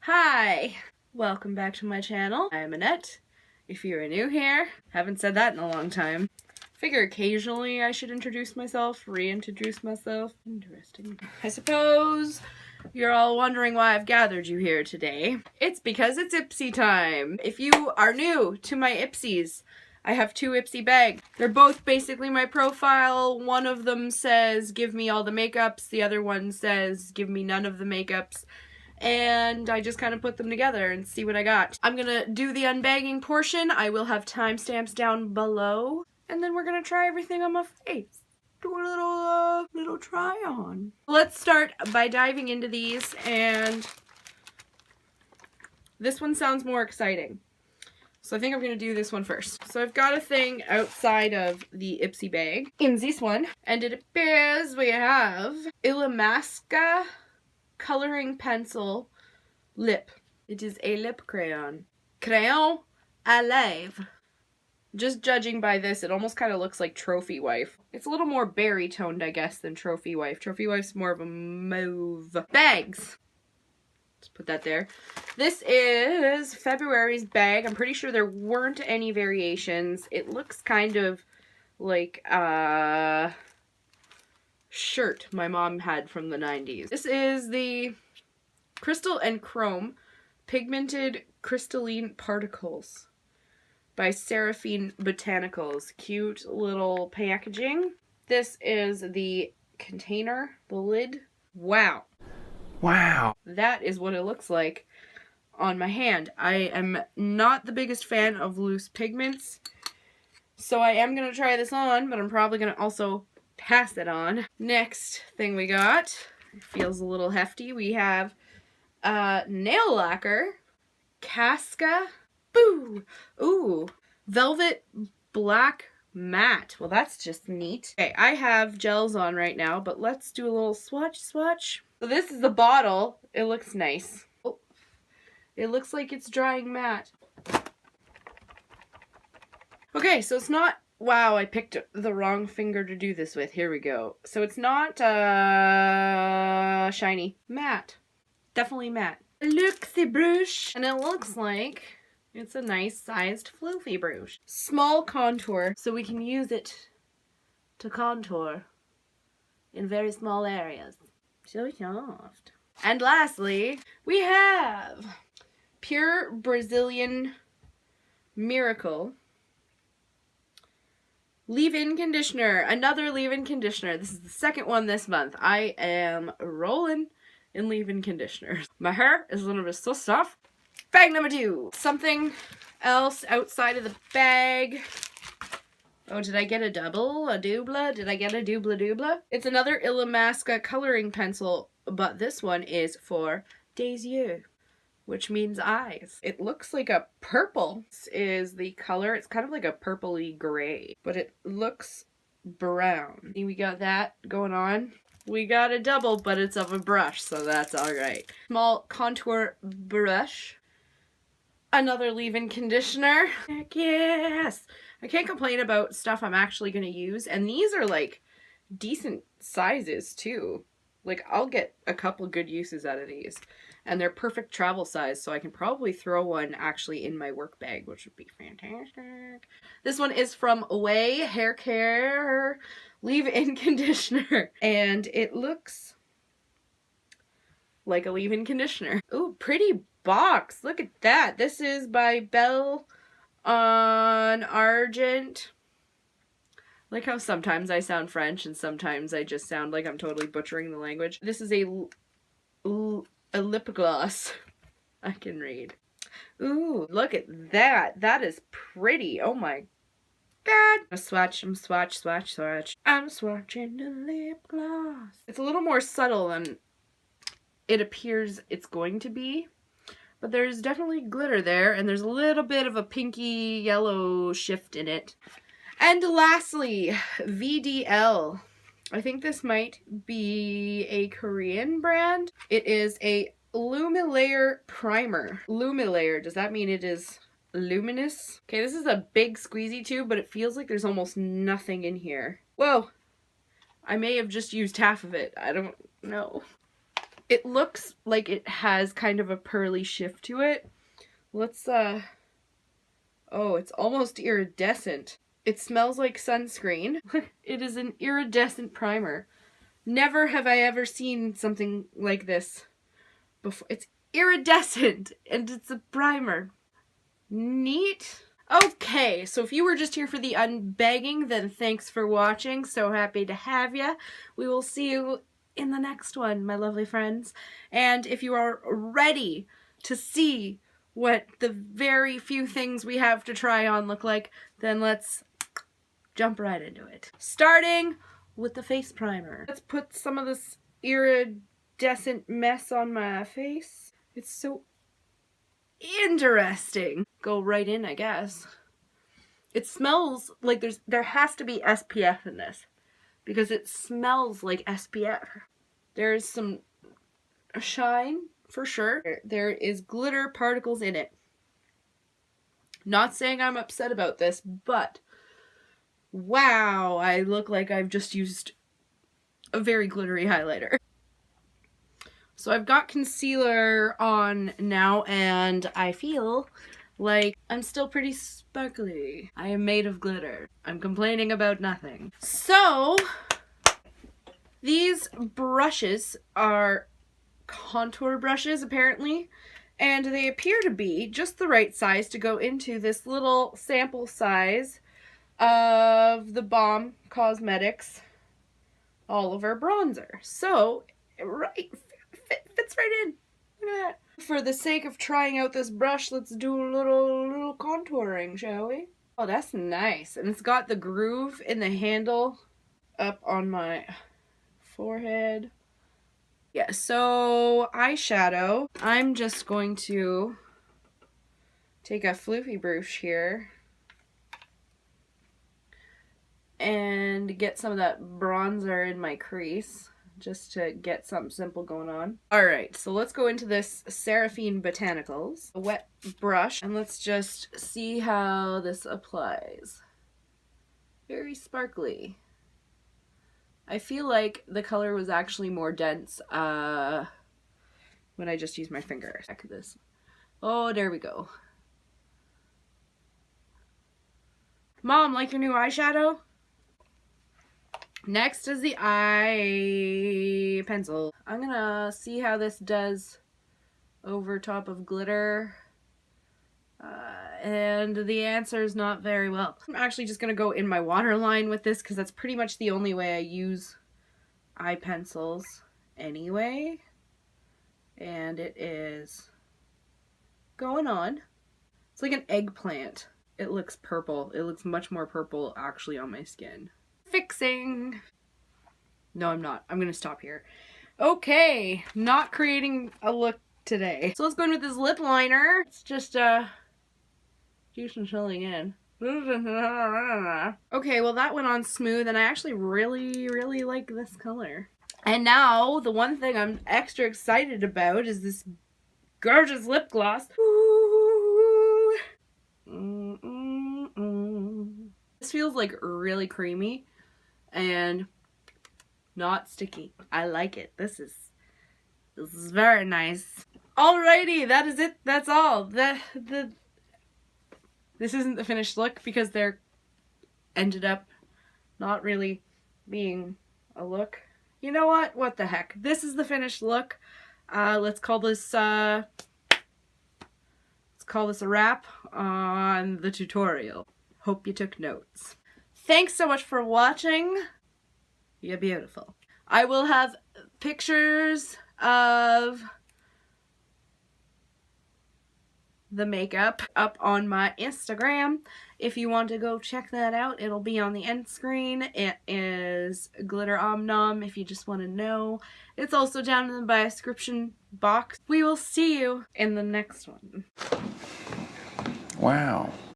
Hi! Welcome back to my channel. I am Annette. If you're new here, haven't said that in a long time. Figure occasionally I should introduce myself, reintroduce myself. Interesting. I suppose you're all wondering why I've gathered you here today. It's because it's Ipsy time. If you are new to my Ipsies, I have two Ipsy bags. They're both basically my profile. One of them says, give me all the makeups. The other one says, give me none of the makeups. And I just kind of put them together and see what I got. I'm gonna do the unbagging portion. I will have timestamps down below. And then we're gonna try everything on my face. Do a little try on. Let's start by diving into these, and this one sounds more exciting. So I think I'm gonna do this one first. So I've got a thing outside of the Ipsy bag in this one, and it appears we have Illamasqua coloring pencil lip. It is a lip crayon. Crayon à lèvres. Just judging by this, it almost kind of looks like Trophy Wife. It's a little more berry toned, I guess, than Trophy Wife. Trophy Wife's more of a mauve. Bags. Let's put that there. This is February's bag. I'm pretty sure there weren't any variations. It looks kind of like a shirt my mom had from the 90s. This is the Crystal and Chrome Pigmented Crystalline Particles by Seraphine Botanicals. Cute little packaging. This is the container, the lid. Wow. Wow. That is what it looks like on my hand. I am not the biggest fan of loose pigments, so I am going to try this on, but I'm probably going to also pass it on. Next thing we got, it feels a little hefty. We have nail lacquer, Casca. Boo! Ooh, velvet black matte. Well, that's just neat. Okay, I have gels on right now, but let's do a little swatch. So this is the bottle. It looks nice. Oh, it looks like it's drying matte. Okay, so it's not, wow, I picked the wrong finger to do this with. Here we go. So it's not shiny. Matte. Definitely matte. Look, the brush. And it looks like it's a nice sized floofy brush. Small contour, so we can use it to contour in very small areas. So soft. And lastly, we have Pure Brazilian Miracle leave-in conditioner. Another leave-in conditioner. This is the second one this month. I am rolling in leave-in conditioners. My hair is a little bit so soft. Bag number 2. Something else outside of the bag. Oh, did I get a double? A doubla? Did I get a doubla? It's another Illamasqua coloring pencil, but this one is for des yeux, which means eyes. It looks like a purple. This is the color. It's kind of like a purpley gray, but it looks brown. We got that going on. We got a double, but it's of a brush, so that's all right. Small contour brush. Another leave-in conditioner. Heck yes! I can't complain about stuff I'm actually going to use, and these are like decent sizes too. Like, I'll get a couple good uses out of these. And they're perfect travel size, so I can probably throw one actually in my work bag, which would be fantastic. This one is from Away Hair Care Leave-In Conditioner. And it looks like a leave-in conditioner. Ooh, pretty box. Look at that. This is by Belle on Argent. Like how sometimes I sound French and sometimes I just sound like I'm totally butchering the language. This is a lip gloss. I can read. Ooh, look at that. That is pretty. Oh my god. I'm swatching the lip gloss. It's a little more subtle than it appears it's going to be. But there's definitely glitter there, and there's a little bit of a pinky yellow shift in it. And lastly, VDL. I think this might be a Korean brand. It is a Lumilayer primer. Lumilayer, does that mean it is luminous? Okay, this is a big squeezy tube, but it feels like there's almost nothing in here. Whoa! I may have just used half of it. I don't know. It looks like it has kind of a pearly shift to it. Let's, oh, it's almost iridescent. It smells like sunscreen. It is an iridescent primer. Never have I ever seen something like this before. It's iridescent and it's a primer. Neat. Okay, so if you were just here for the unbagging, then thanks for watching. So happy to have you. We will see you in the next one, my lovely friends. And if you are ready to see what the very few things we have to try on look like, then let's jump right into it. Starting with the face primer. Let's put some of this iridescent mess on my face. It's so interesting. Go right in, I guess. It smells like there has to be SPF in this because it smells like SPF. There's some shine for sure. There is glitter particles in it. Not saying I'm upset about this, but wow, I look like I've just used a very glittery highlighter. So I've got concealer on now and I feel like I'm still pretty sparkly. I am made of glitter. I'm complaining about nothing. So these brushes are contour brushes apparently, and they appear to be just the right size to go into this little sample size of the Balm Cosmetics Oliver Bronzer. So fits right in. Look at that. For the sake of trying out this brush, let's do a little contouring, shall we? Oh, that's nice. And it's got the groove in the handle up on my forehead. Yeah, so eyeshadow. I'm just going to take a floofy brush here and get some of that bronzer in my crease just to get something simple going on. Alright, so let's go into this Seraphine Botanicals, a wet brush, and let's just see how this applies. Very sparkly. I feel like the color was actually more dense when I just used my finger. Check this. Oh, there we go. Mom, like your new eyeshadow? Next is the eye pencil. I'm gonna see how this does over top of glitter. And the answer is not very well. I'm actually just gonna go in my waterline with this because that's pretty much the only way I use eye pencils anyway. And it is going on. It's like an eggplant. It looks purple. It looks much more purple actually on my skin. Fixing. No, I'm not. I'm gonna stop here. Okay, not creating a look today. So let's go in with this lip liner. It's just do some filling in. Okay, well that went on smooth and I actually really like this color. And now the one thing I'm extra excited about is this gorgeous lip gloss. Ooh. This feels like really creamy and not sticky. I like it. This is very nice. Alrighty, that is it. That's all. This isn't the finished look because there ended up not really being a look. You know what? What the heck? This is the finished look. Let's call this a wrap on the tutorial. Hope you took notes. Thanks so much for watching. You're beautiful. I will have pictures of the makeup up on my Instagram. If you want to go check that out, it'll be on the end screen. It is Glitter Om if you just want to know. It's also down in the description box. We will see you in the next one. Wow.